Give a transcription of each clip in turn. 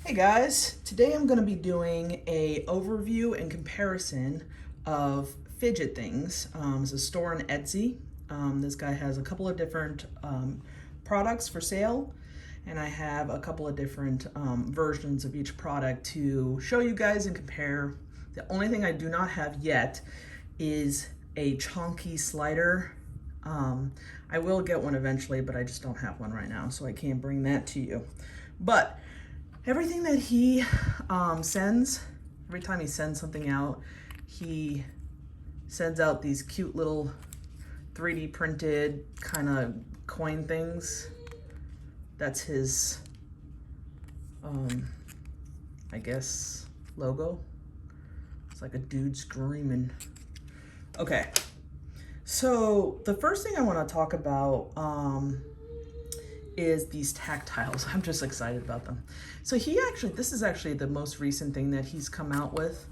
Hey guys, today I'm going to be doing a overview and comparison of fidget things. It's a store on Etsy. This guy has a couple of different products for sale, and I have a couple of different versions of each product to show you guys and compare. The only thing I do not have yet is a chunky slider. I will get one eventually, but I just don't have one right now, so I can't bring that to you. But everything that he sends, every time he sends something out, he sends out these cute little 3D printed kind of coin things. That's his, I guess, logo. It's like a dude screaming. Okay, so the first thing I want to talk about is these Tactiles. I'm just excited about them. So this is actually the most recent thing that he's come out with,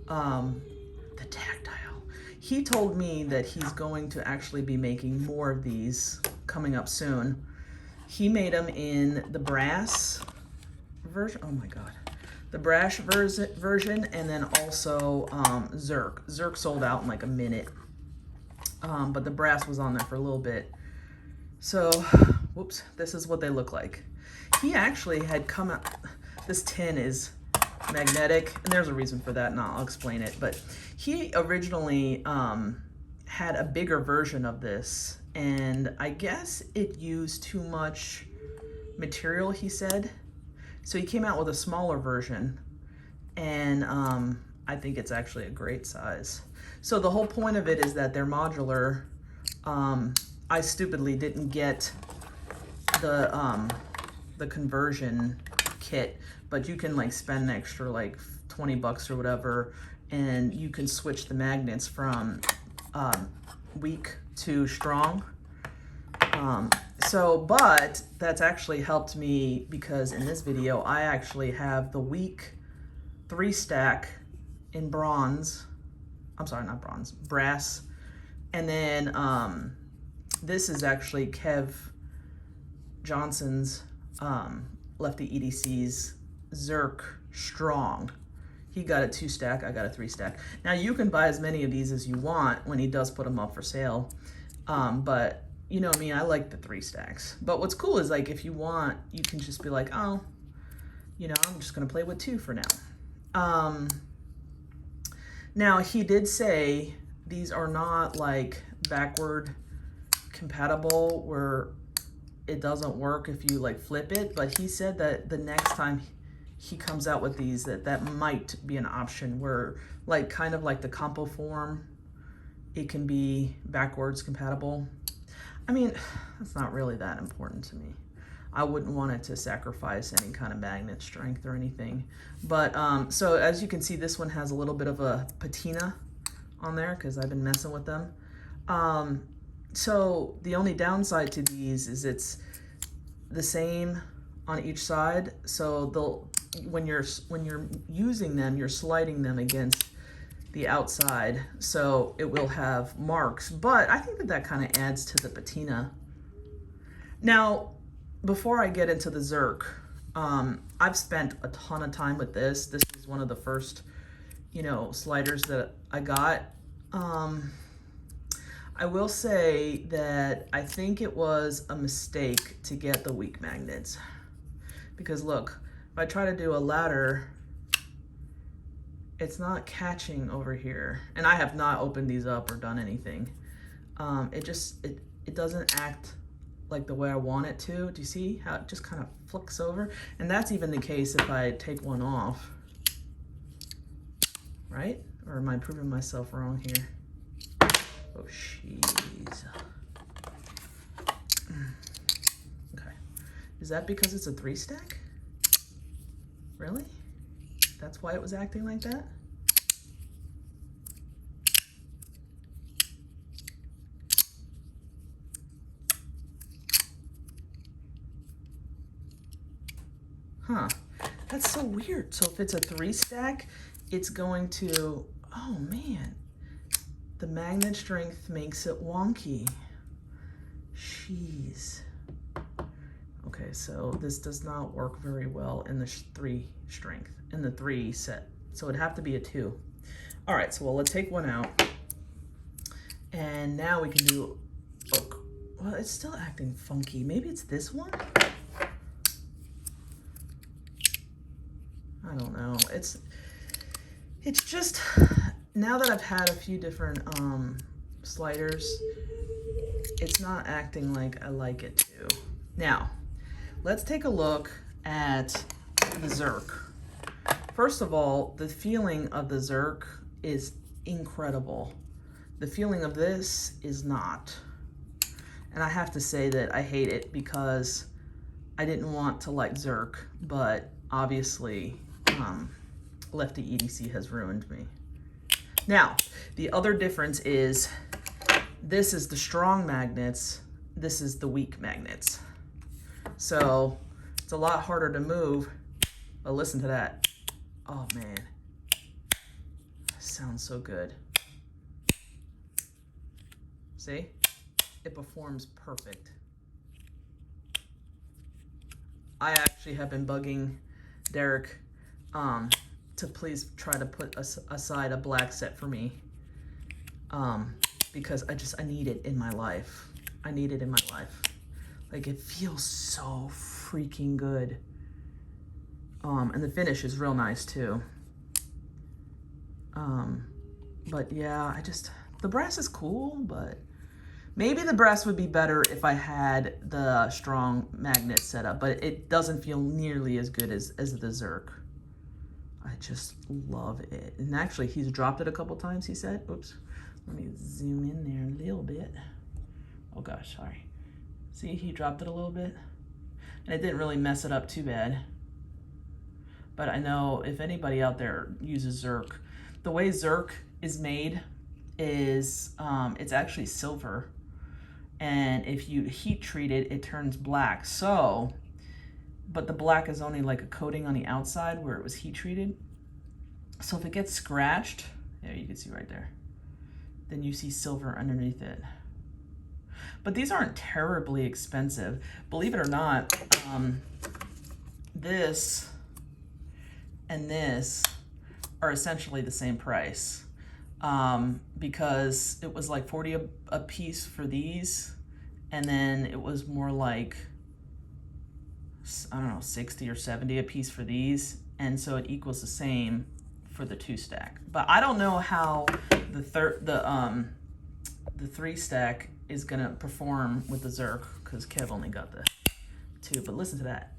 the Tactile. He told me that he's going to actually be making more of these coming up soon. He made them in the brass version, oh my God. The brass version, and then also Zerk. Zerk sold out in like a minute, but the brass was on there for a little bit. So, whoops, this is what they look like. He actually had come out, this tin is magnetic, and there's a reason for that, and I'll explain it, but he originally had a bigger version of this, and I guess it used too much material, he said. So he came out with a smaller version, and I think it's actually a great size. So the whole point of it is that they're modular. I stupidly didn't get the conversion kit, but you can like spend an extra like 20 bucks or whatever, and you can switch the magnets from weak to strong. But that's actually helped me, because in this video I actually have the weak 3-stack in bronze. I'm sorry, not bronze, brass. And then this is actually Kev Johnson's Lefty EDC's Zerk Strong. He got a 2-stack, I got a 3-stack. Now you can buy as many of these as you want when he does put them up for sale. But you know me, I like the 3-stacks. But what's cool is, like, if you want, you can just be like, oh, you know, I'm just gonna play with 2 for now. Now he did say these are not like backward compatible where it doesn't work if you like flip it, but he said that the next time he comes out with these, that might be an option where, like, kind of like the compo form, it can be backwards compatible. I mean, that's not really that important to me. I wouldn't want it to sacrifice any kind of magnet strength or anything. But so as you can see, this one has a little bit of a patina on there because I've been messing with them. So the only downside to these is it's the same on each side. So when you're using them, you're sliding them against the outside, so it will have marks. But I think that kind of adds to the patina. Now, before I get into the Zerk, I've spent a ton of time with this. This is one of the first, sliders that I got. I will say that I think it was a mistake to get the weak magnets, because look, if I try to do a ladder, it's not catching over here, and I have not opened these up or done anything. It doesn't act like the way I want it to. Do you see how it just kind of flicks over? And that's even the case if I take one off, right? Or am I proving myself wrong here? Oh, jeez. Okay. Is that because it's a 3-stack? Really? That's why it was acting like that? Huh. That's so weird. So if it's a 3-stack, it's going to, oh man, the magnet strength makes it wonky. Jeez. Okay, so this does not work very well in the 3 strength, in the 3 set. So it'd have to be a 2. All right, so let's take one out. And now we can do, oh, well, it's still acting funky. Maybe it's this one? I don't know. It's just, now that I've had a few different sliders, it's not acting like I like it to. Now, let's take a look at the Zerk. First of all, the feeling of the Zerk is incredible. The feeling of this is not. And I have to say that I hate it because I didn't want to like Zerk, but obviously Lefty EDC has ruined me. Now, the other difference is this is the strong magnets, this is the weak magnets. So it's a lot harder to move, but listen to that. Oh man, sounds so good. See, it performs perfect. I actually have been bugging Derek to please try to put aside a black set for me because I need it in my life. I need it in my life. Like, it feels so freaking good. And the finish is real nice too. But yeah, the brass is cool, but maybe the brass would be better if I had the strong magnet setup, but it doesn't feel nearly as good as the Zerk. I just love it. And actually, he's dropped it a couple times, he said. Oops, let me zoom in there a little bit. Oh gosh, sorry. See, he dropped it a little bit. And it didn't really mess it up too bad. But I know if anybody out there uses Zerk, the way Zerk is made is it's actually silver. And if you heat treat it, it turns black. So, but the black is only like a coating on the outside where it was heat treated. So if it gets scratched, there you can see right there, then you see silver underneath it. But these aren't terribly expensive. Believe it or not, this and this are essentially the same price because it was like 40 a piece for these, and then it was more like, I don't know, 60 or 70 a piece for these, and so it equals the same for the 2 stack. But I don't know how the 3 stack is gonna perform with the Zerk because Kev only got the 2. But listen to that.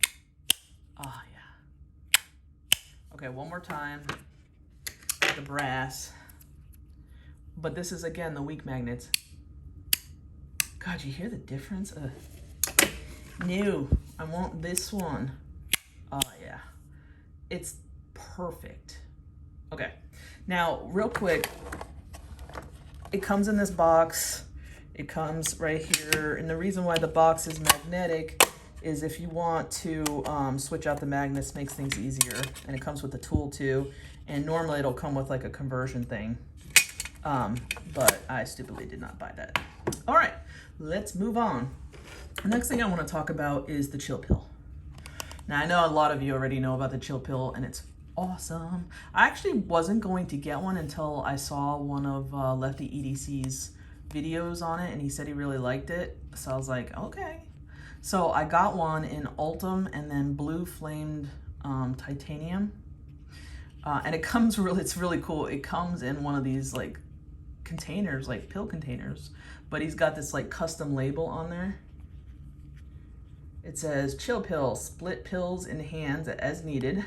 Oh yeah. Okay, one more time. The brass. But this is again the weak magnets. God, you hear the difference? No, I want this one. Oh yeah, it's perfect. Okay, now real quick, it comes in this box. It comes right here, and the reason why the box is magnetic is if you want to switch out the magnets, makes things easier, and it comes with a tool too. And normally it'll come with like a conversion thing, but I stupidly did not buy that. All right, let's move on. The next thing I want to talk about is the chill pill. Now I know a lot of you already know about the chill pill, and it's awesome. I actually wasn't going to get one until I saw one of Lefty EDC's videos on it, and he said he really liked it. So I was like, okay. So I got one in Ultim and then blue flamed titanium. And it comes it's really cool. It comes in one of these like containers, like pill containers, but he's got this like custom label on there. It says chill pill, split pills in hands as needed.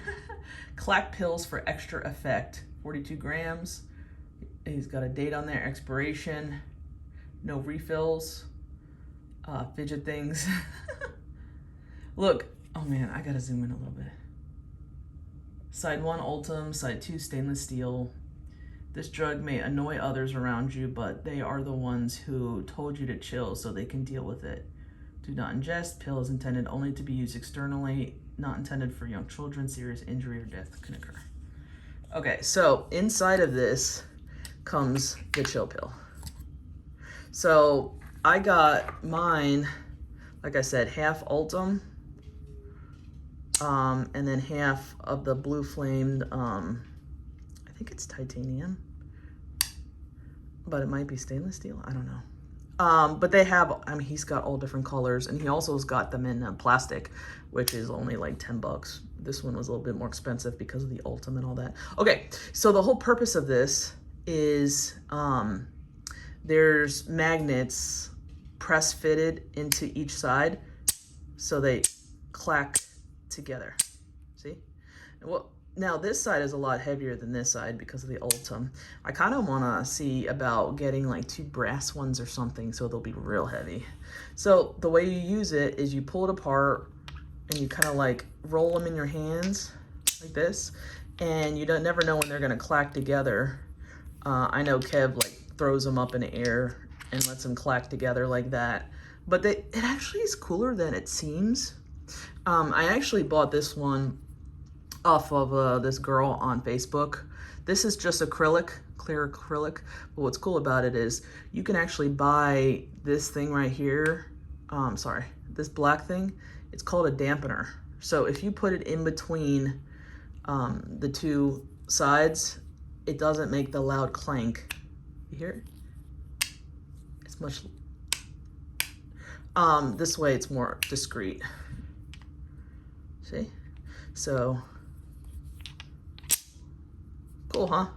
Clack pills for extra effect, 42 grams. He's got a date on there, expiration, no refills, fidget things. Look, oh man, I gotta zoom in a little bit. Side 1 Ultim, side 2 stainless steel. This drug may annoy others around you, but they are the ones who told you to chill so they can deal with it. Do not ingest. Pill is intended only to be used externally, not intended for young children. Serious injury or death can occur. Okay, so inside of this comes the chill pill. So I got mine, like I said, half Ultim and then half of the blue flamed, I think it's titanium, but it might be stainless steel. I don't know. But they have, I mean, he's got all different colors, and he also has got them in plastic, which is only like 10 bucks. This one was a little bit more expensive because of the Ultim and all that. Okay, so the whole purpose of this is there's magnets press fitted into each side so they clack together. See? And well, now this side is a lot heavier than this side because of the Ultim. I kind of want to see about getting like 2 brass ones or something so they'll be real heavy. So the way you use it is you pull it apart and you kind of like roll them in your hands like this, and you don't never know when they're going to clack together. I know Kev like throws them up in the air and lets them clack together like that, but it actually is cooler than it seems. I actually bought this one off of this girl on Facebook. This is just acrylic, clear acrylic, but what's cool about it is you can actually buy this thing right here, this black thing. It's called a dampener. So if you put it in between the 2 sides, it doesn't make the loud clank. You hear it? It's much, this way it's more discreet. See? So, cool, huh?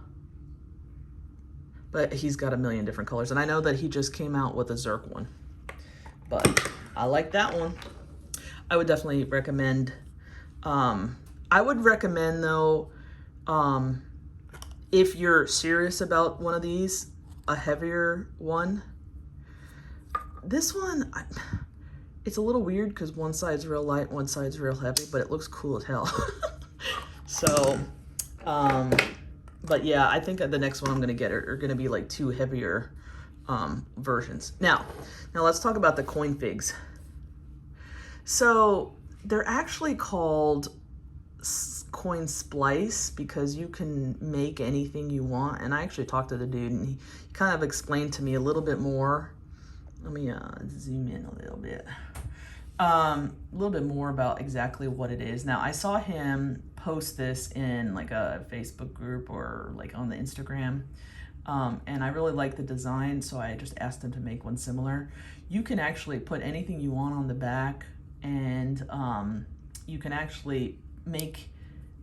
But he's got a million different colors, and I know that he just came out with a Zerk one, but I like that one. I would definitely recommend, I would recommend though, if you're serious about one of these, a heavier one. This one, it's a little weird because one side's real light, one side's real heavy, but it looks cool as hell. So, but yeah, I think the next one I'm gonna get are gonna be like 2 heavier versions. Now let's talk about the coin figs. So they're actually called coin splice because you can make anything you want. And I actually talked to the dude and he kind of explained to me a little bit more. Let me zoom in a little bit. A little bit more about exactly what it is. Now I saw him post this in like a Facebook group or like on the Instagram. And I really like the design, so I just asked him to make one similar. You can actually put anything you want on the back, and you can actually make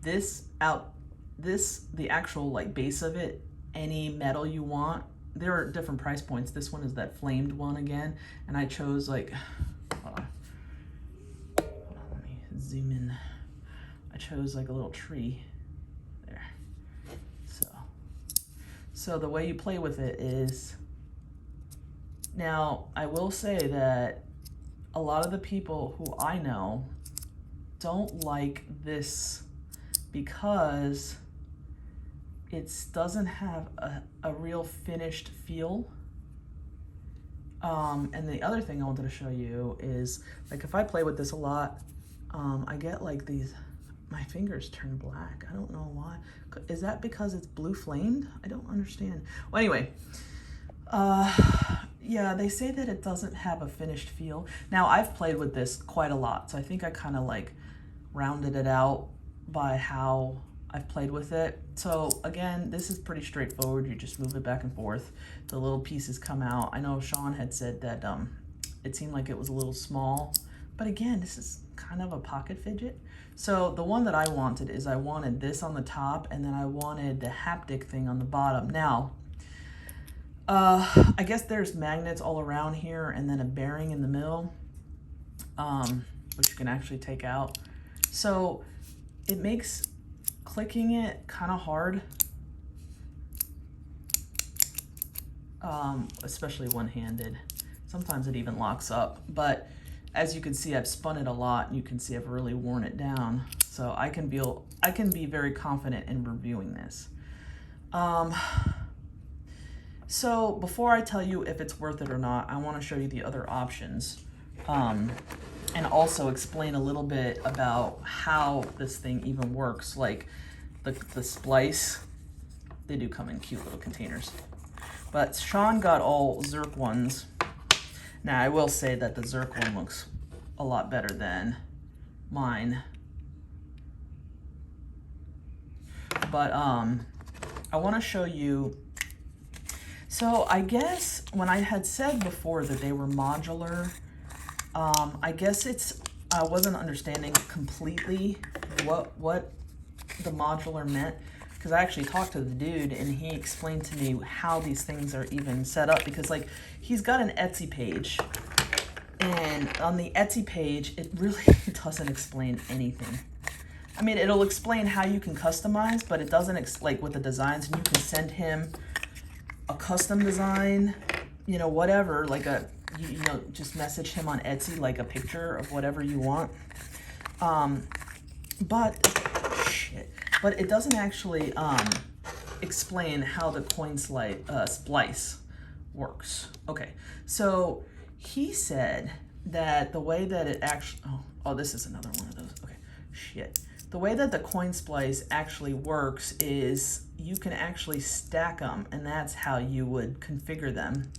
this the actual like base of it, any metal you want. There are different price points. This one is that flamed one again, and I chose like, hold on, let me zoom in. I chose like a little tree there. So the way you play with it is, now I will say that a lot of the people who I know don't like this because it doesn't have a real finished feel. And the other thing I wanted to show you is, like, if I play with this a lot, I get like these, my fingers turn black. I don't know why. Is that because it's blue flamed? I don't understand. Well, anyway, yeah, they say that it doesn't have a finished feel. Now, I've played with this quite a lot, so I think I kind of like rounded it out by how I've played with it. So again, this is pretty straightforward. You just move it back and forth. The little pieces come out. I know Sean had said that it seemed like it was a little small, but again, this is kind of a pocket fidget. So the one that I wanted is I wanted this on the top, and then I wanted the haptic thing on the bottom. Now, I guess there's magnets all around here and then a bearing in the middle, which you can actually take out. So it makes clicking it kind of hard, especially one-handed. Sometimes it even locks up, but as you can see, I've spun it a lot, and you can see I've really worn it down. So I can be very confident in reviewing this. So before I tell you if it's worth it or not, I want to show you the other options, and also explain a little bit about how this thing even works. Like the splice, they do come in cute little containers. But Sean got all Zerk ones. Now, I will say that the Zerk one looks a lot better than mine. But I want to show you. So I guess when I had said before that they were modular, I guess I wasn't understanding completely what the modular meant, because I actually talked to the dude and he explained to me how these things are even set up, because like he's got an Etsy page, and on the Etsy page it really doesn't explain anything. I mean, it'll explain how you can customize, but it doesn't like with the designs, and you can send him a custom design, you know, whatever, like you know, just message him on Etsy like a picture of whatever you want. But it doesn't actually explain how the coin splice works. Okay, so he said that the way that it actually, oh, this is another one of those. Okay, shit. The way that the coin splice actually works is you can actually stack them, and that's how you would configure them.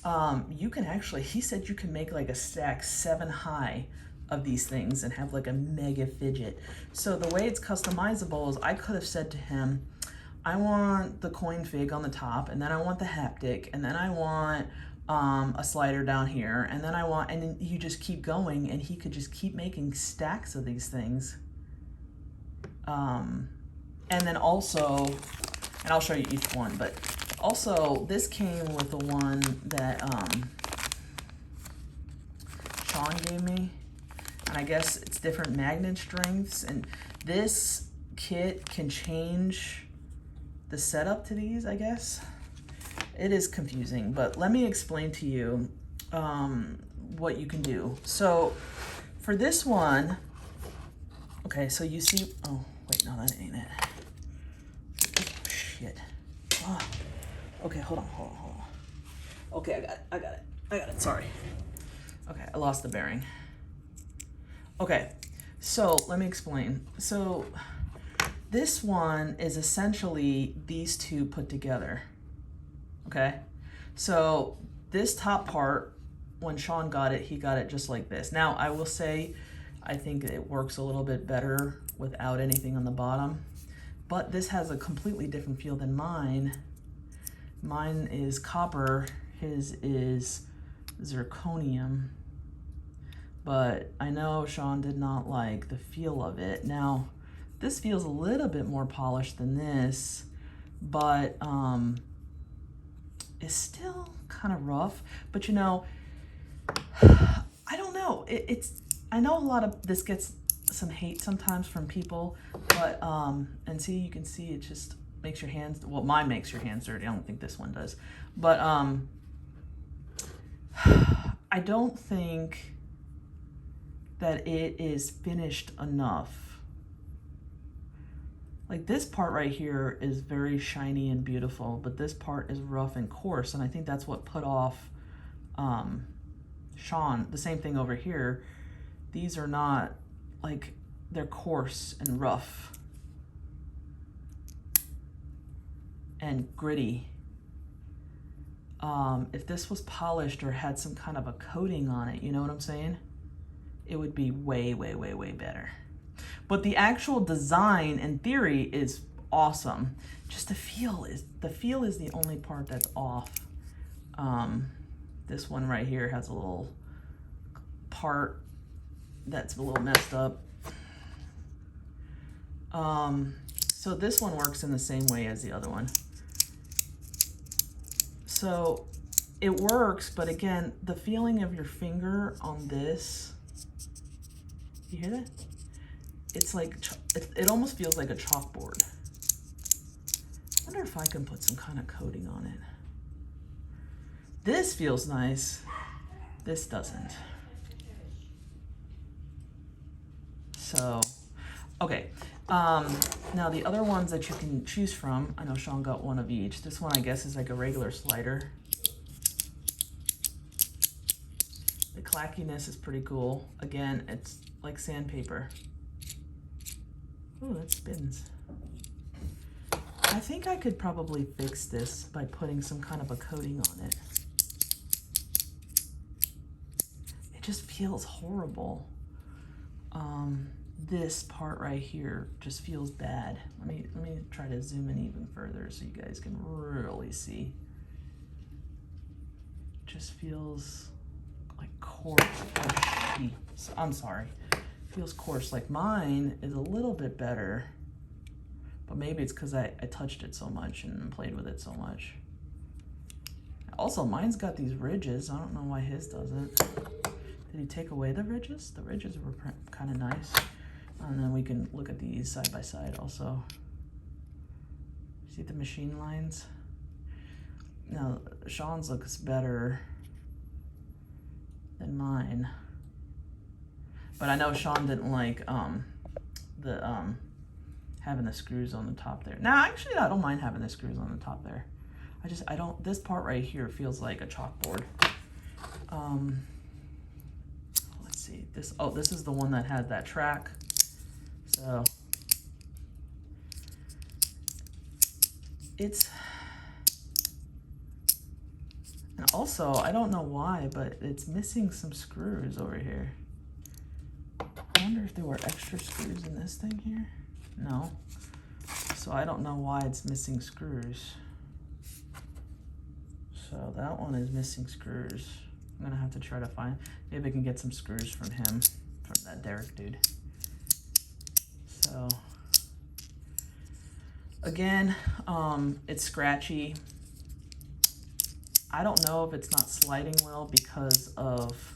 Okay. You can actually, he said you can make like a stack 7 high of these things and have like a mega fidget. So the way it's customizable is I could have said to him, I want the coin fig on the top, and then I want the haptic, and then I want a slider down here, and then and then you just keep going, and he could just keep making stacks of these things. And then also, and I'll show you each one, but also this came with the one that Sean gave me, and I guess it's different magnet strengths, and this kit can change the setup to these, I guess. It is confusing, but let me explain to you what you can do. So for this one, okay, so you see, oh, wait, no, that ain't it. Shit. Oh. Okay, hold on. Okay, I got it, sorry. Okay, I lost the bearing. Okay, so let me explain. So this one is essentially these two put together. Okay, so this top part, when Sean got it, he got it just like this. Now, I will say, I think it works a little bit better without anything on the bottom, but this has a completely different feel than mine. Mine is copper, his is zirconium, but I know Sean did not like the feel of it. Now, this feels a little bit more polished than this, but is still kind of rough. But you know, I don't know. I know a lot of this gets some hate sometimes from people, but and see, you can see it just makes your hands, well, mine makes your hands dirty. I don't think this one does, but I don't think that it is finished enough. Like this part right here is very shiny and beautiful, but this part is rough and coarse, and I think that's what put off Sean. The same thing over here. These are not, like, they're coarse and rough and gritty. If this was polished or had some kind of a coating on it, you know what I'm saying? It would be way, way, way, way better. But the actual design and theory is awesome. Just the feel is the only part that's off. This one right here has a little part that's a little messed up. So this one works in the same way as the other one. So it works, but again, the feeling of your finger on this, you hear that? It's like, it almost feels like a chalkboard. I wonder if I can put some kind of coating on it. This feels nice. This doesn't. So, okay. Now the other ones that you can choose from, I know Sean got one of each. This one, I guess, is like a regular slider. The clackiness is pretty cool. Again, it's like sandpaper. Oh, that spins. I think I could probably fix this by putting some kind of a coating on it. It just feels horrible. this part right here just feels bad. Let me try to zoom in even further so you guys can really see. Just feels like coarse or sheep. I'm sorry. Feels coarse. Like mine is a little bit better, but maybe it's because I touched it so much and played with it so much. Also, mine's got these ridges. I don't know why his doesn't. Did he take away the ridges? The ridges were kind of nice. And then we can look at these side by side also. See the machine lines? Now, Sean's looks better than mine. But I know Sean didn't like having the screws on the top there. Now, actually, I don't mind having the screws on the top there. I don't, this part right here feels like a chalkboard. Let's see, this is the one that has that track. So, and also, I don't know why, but it's missing some screws over here. I wonder if there were extra screws in this thing here. No. So I don't know why it's missing screws. So that one is missing screws. I'm gonna have to try to find, maybe I can get some screws from him, from that Derek dude. So, again, it's scratchy. I don't know if it's not sliding well because of,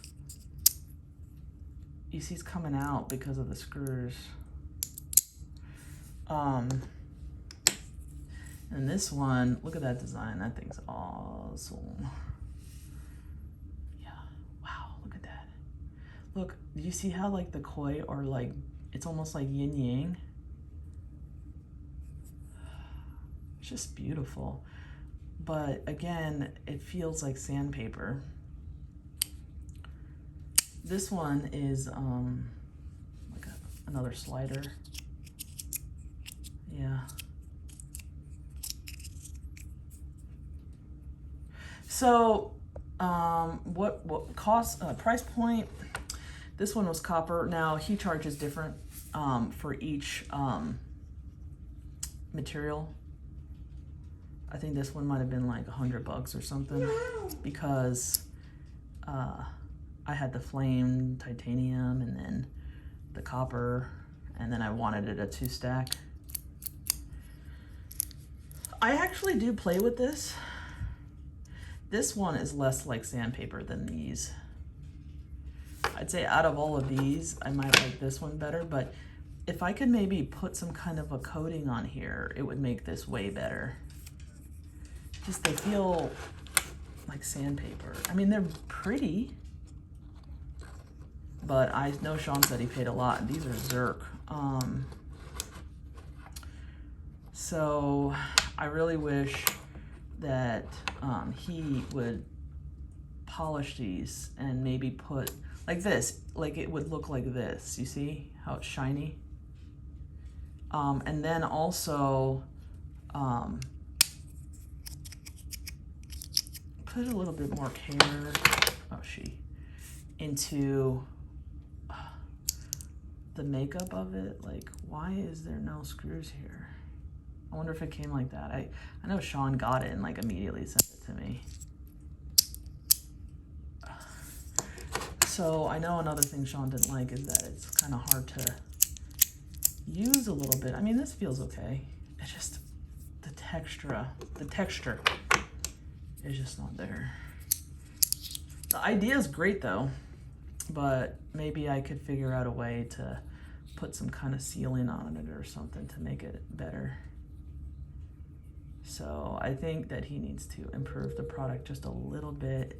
you see it's coming out because of the screws. And this one, look at that design. That thing's awesome. Yeah, wow, look at that. Look, do you see how like the koi are like, it's almost like yin yang? It's just beautiful. But again, it feels like sandpaper. This one is like another slider. Yeah. So, what cost, price point? This one was copper. Now he charges different for each material. I think this one might have been like $100 or something because I had the flame titanium and then the copper, and then I wanted it a 2-stack. I actually do play with this. This one is less like sandpaper than these. I'd say out of all of these, I might like this one better, but if I could maybe put some kind of a coating on here, it would make this way better. Just they feel like sandpaper. I mean, they're pretty, but I know Sean said he paid a lot. These are Zerk. So I really wish that he would polish these and maybe put like this, like it would look like this. You see how it's shiny? And then also put a little bit more care, into the makeup of it. Like, why is there no screws here? I wonder if it came like that. I know Sean got it and like immediately sent it to me. So I know another thing Sean didn't like is that it's kind of hard to use a little bit. I mean, this feels okay. It's just the texture is just not there. The idea is great though, but maybe I could figure out a way to put some kind of sealing on it or something to make it better. So I think that he needs to improve the product just a little bit,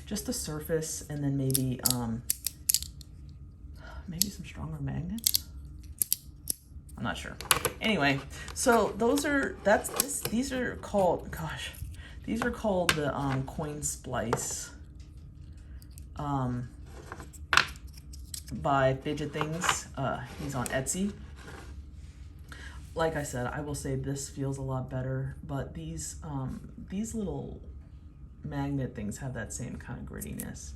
just the surface, and then maybe maybe some stronger magnets. I'm not sure. Anyway, so these are called the coin splice by Fidget Things. He's on Etsy. Like I said, I will say this feels a lot better, but these little magnet things have that same kind of grittiness.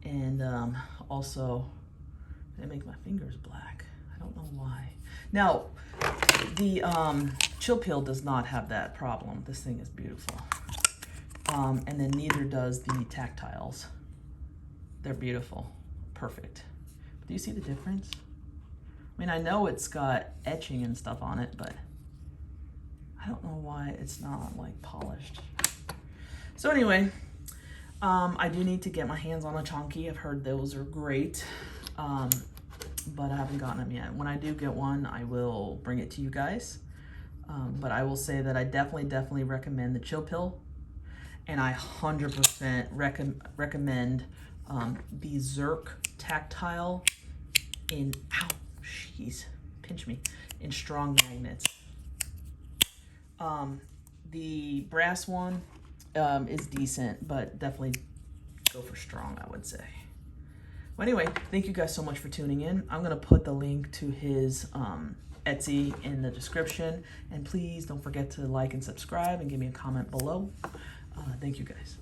And also They make my fingers black. I don't know why. Now, the chill pill does not have that problem. This thing is beautiful. And then neither does the Tactiles. They're beautiful. Perfect. Do you see the difference? I mean, I know it's got etching and stuff on it, but I don't know why it's not like polished. So anyway, I do need to get my hands on a chonky. I've heard those are great, but I haven't gotten them yet. When I do get one, I will bring it to you guys. But I will say that I definitely recommend the chill pill, and I 100% recommend the Zerk Tactile in, ow, jeez, pinch me, in strong magnets. The brass one is decent, but definitely go for strong, I would say. Well, anyway, thank you guys so much for tuning in. I'm gonna put the link to his Etsy in the description, and please don't forget to like and subscribe and give me a comment below. Thank you guys.